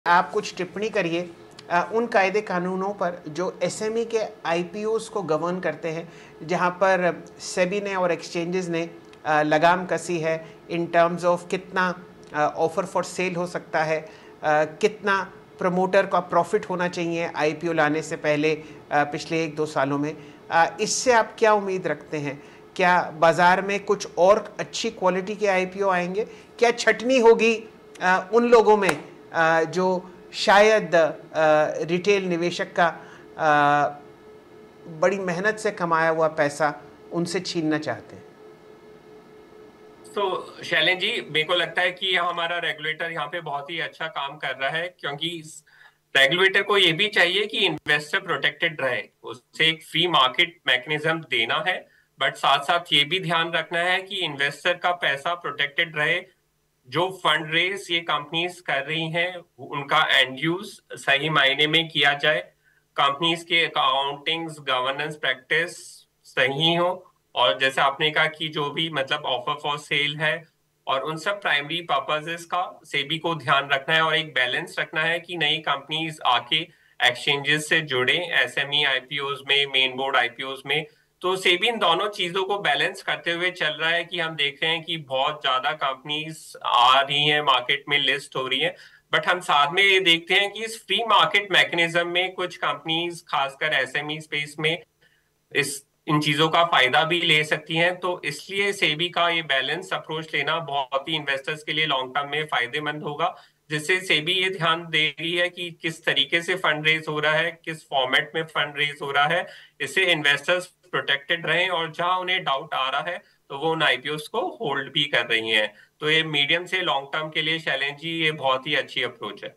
आप कुछ टिप्पणी करिए उन कायदे कानूनों पर जो एसएमई के आईपीओस को गवर्न करते हैं, जहां पर सेबी ने और एक्सचेंजेस ने लगाम कसी है इन टर्म्स ऑफ कितना ऑफर फॉर सेल हो सकता है, कितना प्रमोटर का प्रॉफिट होना चाहिए आईपीओ लाने से पहले पिछले 1-2 सालों में। इससे आप क्या उम्मीद रखते हैं? क्या बाज़ार में कुछ और अच्छी क्वालिटी के आईपीओ आएंगे? क्या छटनी होगी उन लोगों में जो शायद रिटेल निवेशक का बड़ी मेहनत से कमाया हुआ पैसा उनसे छीनना चाहते हैं? तो शैलेन जी, मेरे को लगता है कि हमारा रेगुलेटर यहाँ पे बहुत ही अच्छा काम कर रहा है, क्योंकि रेगुलेटर को ये भी चाहिए कि इन्वेस्टर प्रोटेक्टेड रहे, उससे एक फ्री मार्केट मैकेनिज्म देना है। बट साथ साथ ये भी ध्यान रखना है कि इन्वेस्टर का पैसा प्रोटेक्टेड रहे। जो फंड रेस ये कंपनीज कर रही हैं उनका एंड यूज सही मायने में किया जाए, कंपनीज के अकाउंटिंग गवर्नेंस प्रैक्टिस सही हो, और जैसे आपने कहा कि जो भी मतलब ऑफर फॉर सेल है और उन सब प्राइमरी पर्पसेस का सेबी को ध्यान रखना है, और एक बैलेंस रखना है कि नई कंपनीज आके एक्सचेंजेस से जुड़े एसएमई आईपीओज में, मेन बोर्ड आईपीओज में। तो सेबी इन दोनों चीजों को बैलेंस करते हुए चल रहा है कि हम देख रहे हैं कि बहुत ज्यादा कंपनीज आ रही हैं, मार्केट में लिस्ट हो रही हैं, बट हम साथ में ये देखते हैं कि इस फ्री मार्केट मैकेनिज्म में कुछ कंपनीज खासकर एसएमई स्पेस में इस इन चीजों का फायदा भी ले सकती हैं। तो इसलिए सेबी का ये बैलेंस अप्रोच लेना बहुत ही इन्वेस्टर्स के लिए लॉन्ग टर्म में फायदेमंद होगा, जिससे सेबी ये ध्यान दे रही है कि किस तरीके से फंड रेज हो रहा है, किस फॉर्मेट में फंड रेज हो रहा है, इससे इन्वेस्टर्स प्रोटेक्टेड रहें, और जहां उन्हें डाउट आ रहा है तो वो उन आईपीओस को होल्ड भी कर रही हैं। तो ये मीडियम से लॉन्ग टर्म के लिए शैलेंज जी ये बहुत ही अच्छी अप्रोच है।